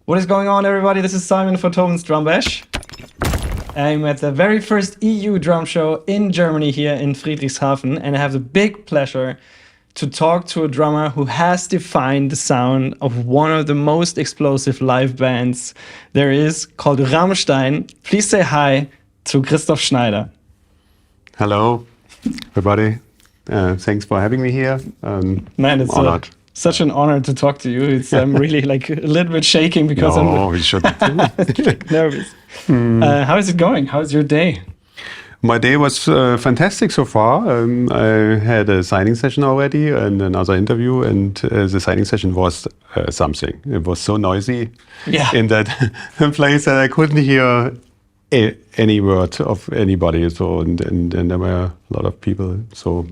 What is going on, everybody? This is Simon for Tobin's Drum Bash. I'm at the very first EU drum show in Germany here in Friedrichshafen, and I have the big pleasure to talk to a drummer who has defined the sound of one of the most explosive live bands there is, called Rammstein. Please say hi to Christoph Schneider. Hello, everybody. Thanks for having me here. Man, it's honored. Such an honor to talk to you. I'm really like a little bit shaking because we shouldn't. nervous. How is it going? How is your day? My day was fantastic so far. I had a signing session already and another interview, and the signing session was something. It was so noisy in that place that I couldn't hear any word of anybody. So and there were a lot of people. So,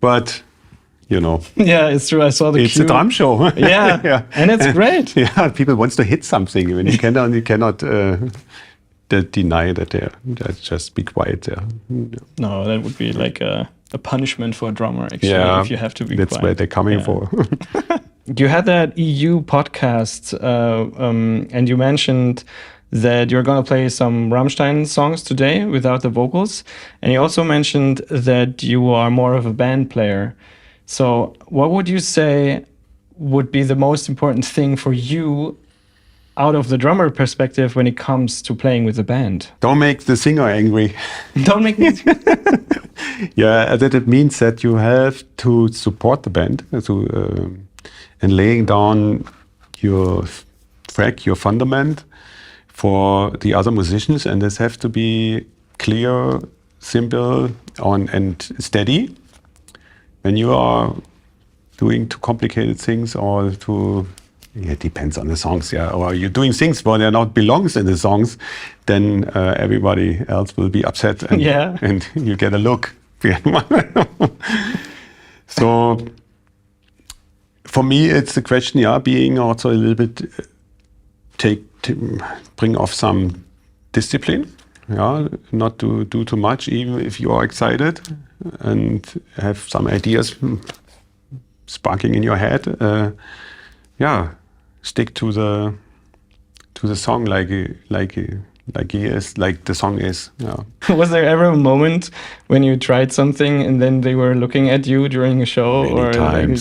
but. You know. Yeah, it's true. I saw the It's a drum show. Yeah, and it's great. Yeah, people wants to hit something. I mean, you cannot deny that they're just be quiet there. No, that would be like a punishment for a drummer, actually, if you have to be quiet. That's where they're coming for. You had that EU podcast, and you mentioned that you're going to play some Rammstein songs today without the vocals. And you also mentioned that you are more of a band player. So what would you say would be the most important thing for you out of the drummer perspective when it comes to playing with a band? Don't make the singer angry. Don't make me. Yeah, that it means that you have to support the band and laying down your track, your fundament for the other musicians, and this have to be clear, simple, and steady. When you are doing too complicated things or it depends on the songs, or you're doing things where they're not belongs in the songs, then everybody else will be upset and you get a look. So for me, it's the question, being also a little bit, bring off some discipline. Not to do too much, even if you are excited and have some ideas sparking in your head. Stick to the song like the song is. Yeah. Was there ever a moment when you tried something and then they were looking at you during a show?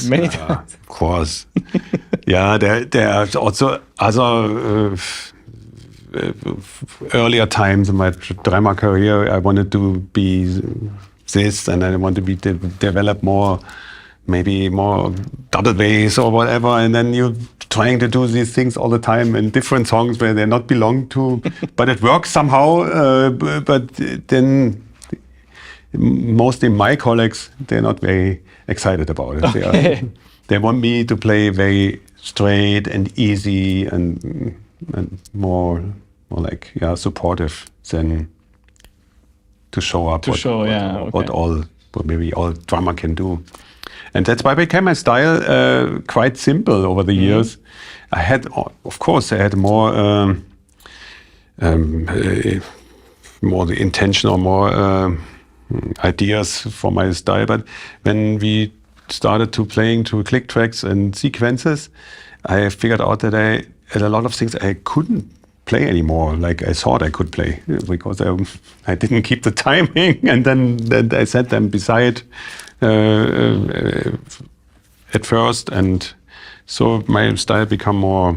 Many times. Of course. There are also other. Earlier times in my drama career, I wanted to be this, and I want to be develop more, maybe more double bass or whatever. And then you're trying to do these things all the time in different songs where they not belong to, but it works somehow. But then mostly my colleagues, they're not very excited about it. Okay. They want me to play very straight and easy and more like supportive than to show up what maybe all drummer can do, and that's why I became my style quite simple over the years. I had more more the intention or more ideas for my style, but when we started to playing to click tracks and sequences, I figured out that I had a lot of things I couldn't play anymore, like I thought I could play, because I didn't keep the timing, and then I set them beside at first, and so my style become more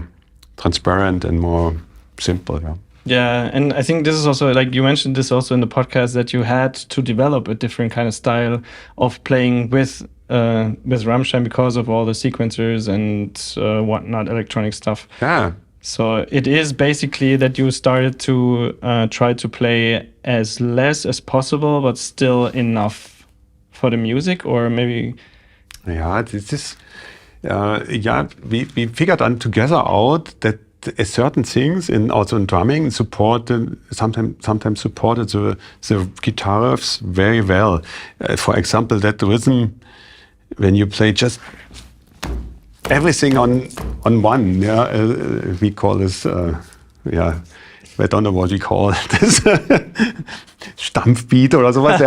transparent and more simple. Yeah, and I think this is also, like you mentioned this also in the podcast, that you had to develop a different kind of style of playing with Rammstein because of all the sequencers and whatnot, electronic stuff. Yeah. So it is basically that you started to try to play as less as possible, but still enough for the music, or maybe. Yeah, this is. We figured together out that certain things also in drumming sometimes supported the guitars very well. For example, that rhythm when you play just everything on one, we call this I don't know what we call this, Stampfbeat oder sowas.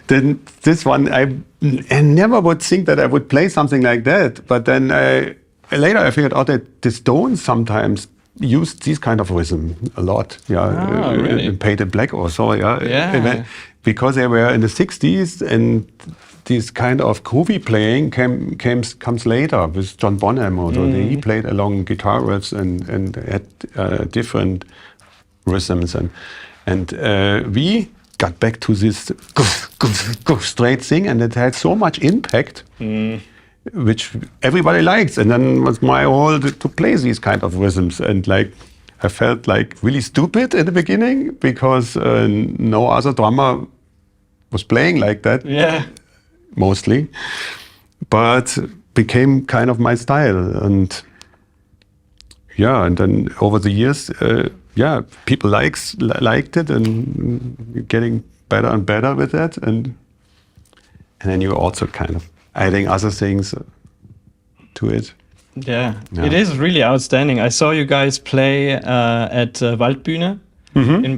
Then this one, I never would think that I would play something like that. But then I later I figured out that the Stones sometimes used this kind of rhythm a lot. Yeah, really? Painted Black or so. Yeah, Yeah. And because they were in the 60s, and this kind of groovy playing comes later with John Bonham. Although he played along guitar riffs and had different rhythms, and we got back to this straight thing, and it had so much impact. Which everybody likes, and then was my role to play these kind of rhythms, and like I felt like really stupid in the beginning because no other drummer was playing like that. Yeah. Mostly, but became kind of my style, and then over the years, people liked it, and getting better and better with that, and then you also kind of adding other things to it. Yeah, it is really outstanding. I saw you guys play at Waldbühne in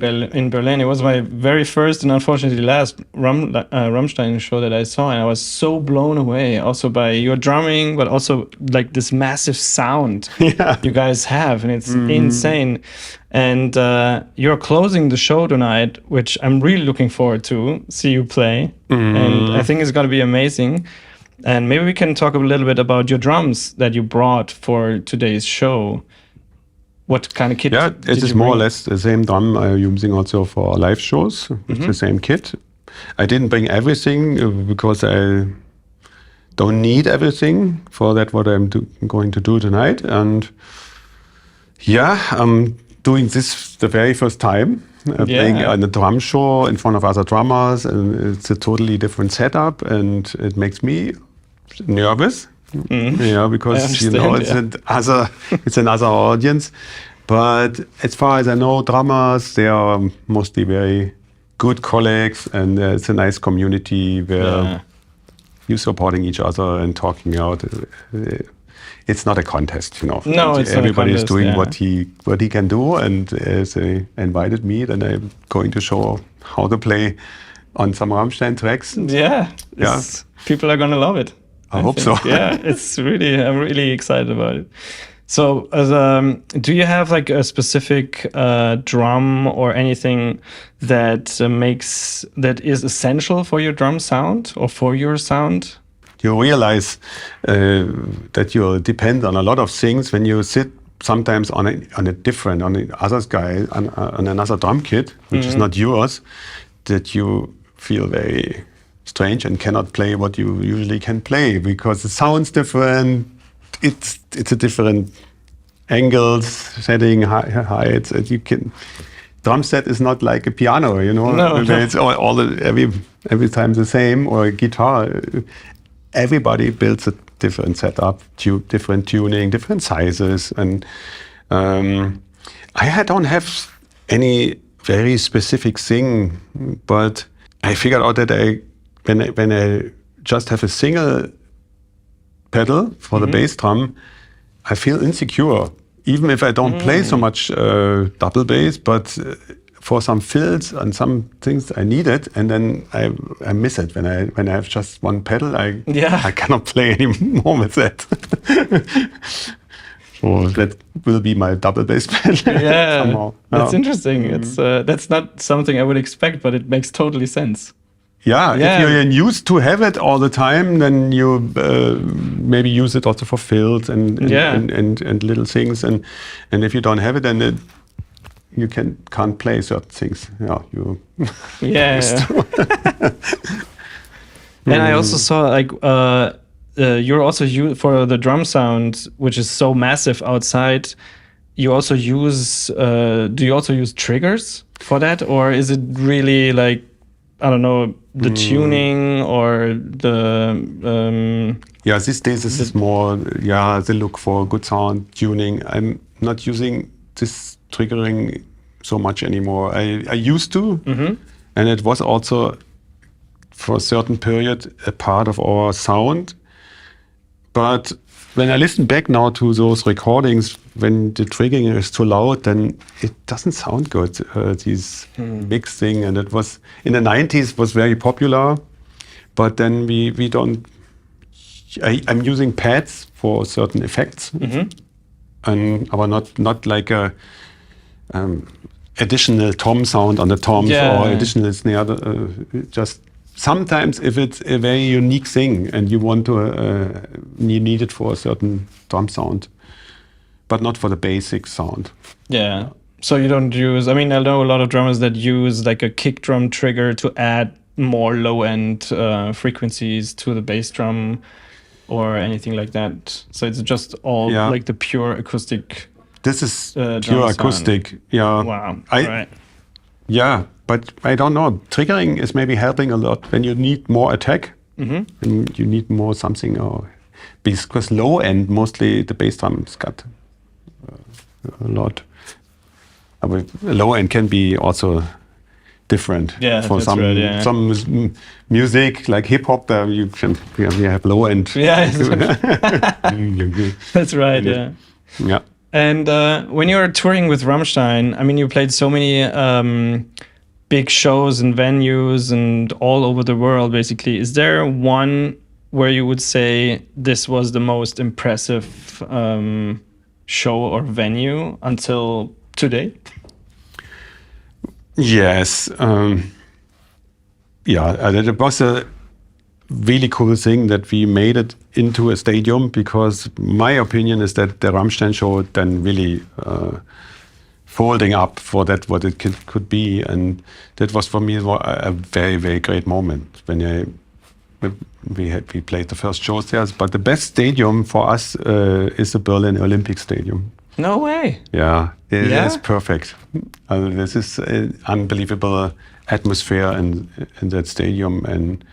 Berlin. It was my very first and unfortunately last Rammstein show that I saw, and I was so blown away also by your drumming, but also like this massive sound you guys have, and it's insane. And you're closing the show tonight, which I'm really looking forward to see you play, and I think it's going to be amazing. And maybe we can talk a little bit about your drums that you brought for today's show. What kind of kit? Yeah, it is more or less the same drum I'm using also for live shows. It's the same kit. I didn't bring everything because I don't need everything for that what I'm going to do tonight. And I'm doing this the very first time. Playing on a drum show in front of other drummers, and it's a totally different setup, and it makes me nervous. Because it's another audience. But as far as I know, drummers, they are mostly very good colleagues, and it's a nice community where you're supporting each other and talking out. It's not a contest, No, it's everybody not a contest, is doing what he can do, and as they invited me, then I'm going to show how to play on some Rammstein tracks. People are gonna love it. I hope so. I'm really excited about it. So, do you have like a specific drum or anything that is essential for your drum sound or for your sound? You realize that you depend on a lot of things when you sit sometimes on the other guy on another drum kit, which is not yours, that you feel very strange and cannot play what you usually can play because it sounds different. It's a different angles, setting, heights. You can. Drum set is not like a piano, No. It's every time the same, or a guitar. Everybody builds a different setup, different tuning, different sizes, and I don't have any very specific thing, but I figured out that when I just have a single pedal for the bass drum, I feel insecure, even if I don't play so much double bass, but for some fills and some things I need it, and then I miss it when I have just one pedal. I cannot play anymore with that. So that will be my double bass pedal. Yeah, somehow. That's interesting. It's that's not something I would expect, but it makes totally sense. Yeah, if you're used to have it all the time, then you maybe use it also for fills and little things, and if you don't have it, then you can't play certain things. And I also saw like you're also for the drum sound, which is so massive outside. You also use do you also use triggers for that, or is it really like, I don't know, the tuning or the these days this is more the look for good sound tuning. I'm not using this triggering so much anymore. I used to, and it was also for a certain period a part of our sound. But when I listen back now to those recordings, when the triggering is too loud, then it doesn't sound good. This mixing, and it was in the 90s was very popular, but then we don't I'm using pads for certain effects, and but not like a additional tom sound on the toms or additional snare. Just sometimes if it's a very unique thing and you want to you need it for a certain drum sound, but not for the basic sound. Yeah. So you don't use. I mean, I know a lot of drummers that use like a kick drum trigger to add more low end frequencies to the bass drum or anything like that. So it's just all like the pure acoustic. This is pure acoustic. Sound. Yeah. Wow. Right. Yeah, but I don't know. Triggering is maybe helping a lot when you need more attack and you need more something. Or because low end mostly the bass drums got a lot. But low end can be also different. Yeah, for some music like hip hop, you have low end. Yeah, that's right. Yeah. Yeah. And when you're touring with Rammstein, I mean, you played so many big shows and venues and all over the world, basically. Is there one where you would say this was the most impressive show or venue until today? Yes. It was a really cool thing that we made it into a stadium, because my opinion is that the Rammstein show then really folding up for that what it could be, and that was for me a very, very great moment when we played the first shows there. But the best stadium for us is the Berlin Olympic Stadium. No way. Yeah, it is perfect. This is an unbelievable atmosphere in that stadium, and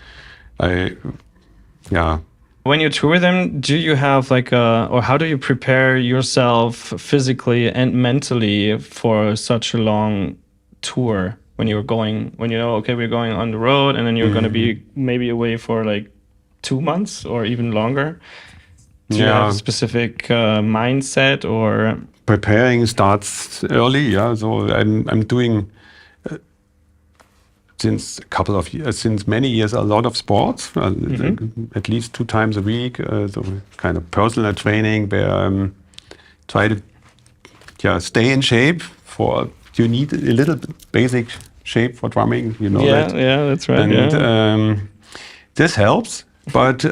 When you tour them, do you have or how do you prepare yourself physically and mentally for such a long tour? When you know, okay, we're going on the road, and then you're going to be maybe away for like 2 months or even longer. Do you have a specific mindset, or preparing starts early? Yeah, so I'm doing since many years a lot of sports, at least 2 times a week. So kind of personal training where I try to stay in shape. You need a little basic shape for drumming, you know that. Yeah, that's right. And this helps. But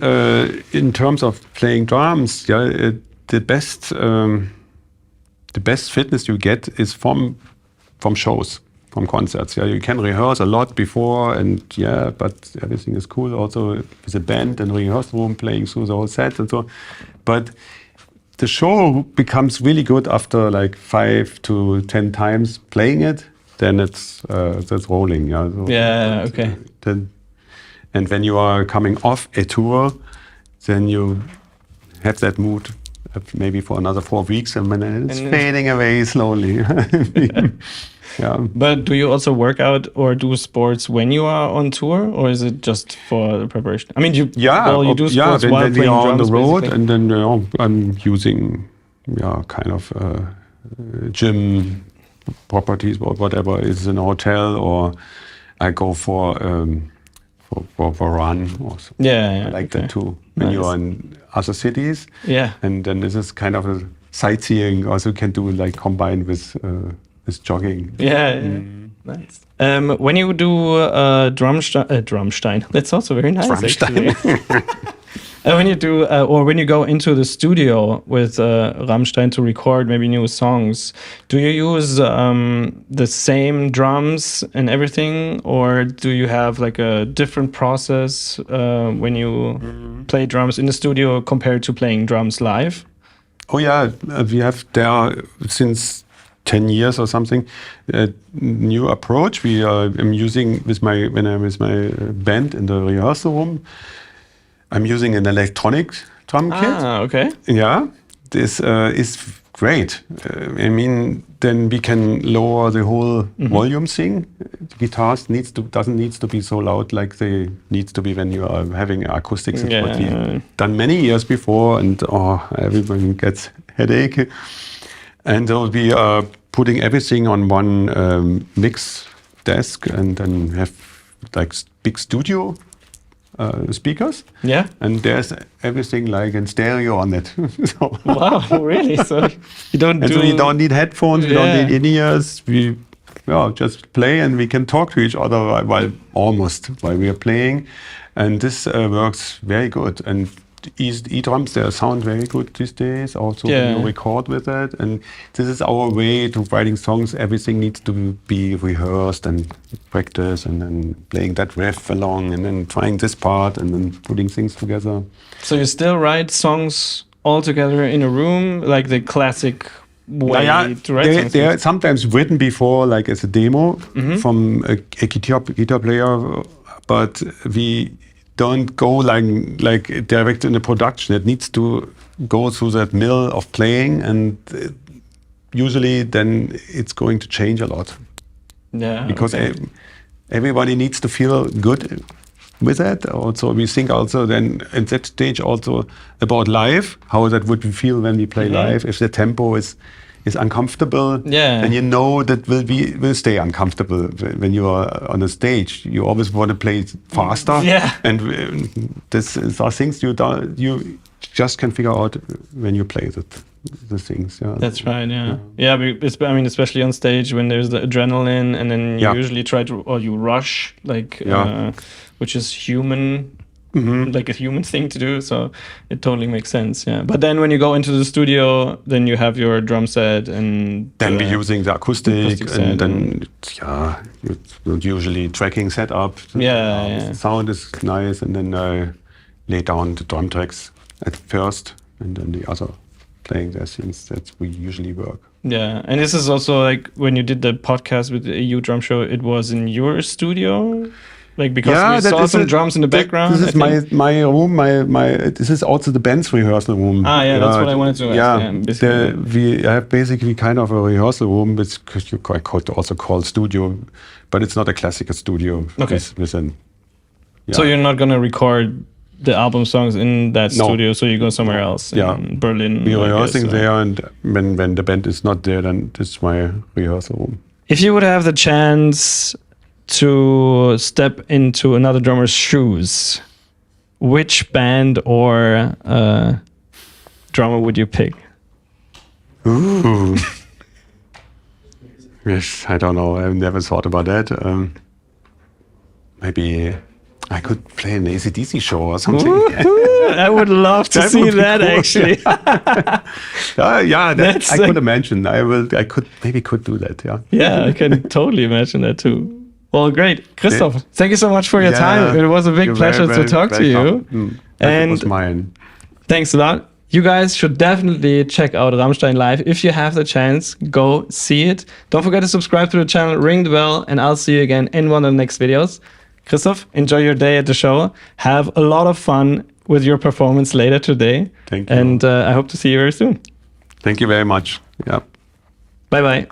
in terms of playing drums, the best fitness you get is from shows, from concerts. Yeah, you can rehearse a lot before, but everything is cool. Also with a band and rehearsal room playing through the whole set and so. But the show becomes really good after like 5 to 10 times playing it. Then that's rolling. Yeah. So, okay. And when you are coming off a tour, then you have that mood maybe for another 4 weeks, and then it's fading away slowly. Yeah. But do you also work out or do sports when you are on tour, or is it just for the preparation? I mean, you do sports while when playing we are on drums, the road, basically. and then I'm using kind of gym properties or whatever is in a hotel, or I go for a run or something. Yeah, I like that too. When you are in other cities, and then this is kind of a sightseeing. Also can do like combined with jogging. Nice. When you do Rammstein, that's also very nice. Actually. When you do, or when you go into the studio with Rammstein to record maybe new songs, do you use the same drums and everything, or do you have like a different process when you play drums in the studio compared to playing drums live? Oh yeah, we have there since 10 years or something a new approach. I'm using when I'm with my band in the rehearsal room. I'm using an electronic drum kit. Ah, okay. Yeah, this is great. I mean, then we can lower the whole volume thing. The guitars doesn't need to be so loud like they needs to be when you are having acoustics. It's what we've done many years before, and everyone gets headache. And so we are putting everything on one mix desk, and then have like big studio speakers. Yeah. And there's everything like in stereo on it. So Wow, really? So you don't and so we don't need headphones, we don't need in-ears. We just play and we can talk to each other while we are playing. And this works very good. And e-drums, they sound very good these days. Also, when you record with it. And this is our way to writing songs. Everything needs to be rehearsed and practice, and then playing that riff along, and then trying this part, and then putting things together. So you still write songs all together in a room, like the classic way to write songs? They are sometimes written before, like as a demo from a guitar player, but we don't go like direct in the production. It needs to go through that mill of playing, and usually then it's going to change a lot. Yeah, because everybody needs to feel good with that. Also, we think also then at that stage also about live, how that would feel when we play live. If the tempo is uncomfortable, and you know that will stay uncomfortable when you are on a stage. You always want to play faster, and this are things you just can figure out when you play the things. Yeah. That's right. Yeah. I mean, especially on stage when there's the adrenaline, and then you usually you rush, which is human. Like a human thing to do, so it totally makes sense. Yeah, but then when you go into the studio, then you have your drum set, and then we're using the acoustic and then you usually tracking setup. The sound is nice, and then lay down the drum tracks at first, and then the other playing their things. That we usually work. Yeah, and this is also like when you did the podcast with the EU Drum Show, it was in your studio. Like because we saw some drums in the background. This is my room. This is also the band's rehearsal room. That's what I wanted to ask. We have basically kind of a rehearsal room, which you could also call studio, but it's not a classical studio. Okay. So you're not gonna record the album songs in that studio, so you go somewhere else in Berlin. We're rehearsing there, and when the band is not there, then this is my rehearsal room. If you would have the chance to step into another drummer's shoes, which band or drummer would you pick? Ooh. Yes, I don't know. I've never thought about that. Maybe I could play an AC/DC show or something. I would love to see that, cool. Actually. I could imagine. I could do that. Yeah, I can totally imagine that too. Well, great. Christoph, thank you so much for your time. It was a big pleasure to talk to you. And it was mine. Thanks a lot. You guys should definitely check out Rammstein live. If you have the chance, go see it. Don't forget to subscribe to the channel, ring the bell, and I'll see you again in one of the next videos. Christoph, enjoy your day at the show. Have a lot of fun with your performance later today. Thank you. And I hope to see you very soon. Thank you very much. Yeah. Bye-bye.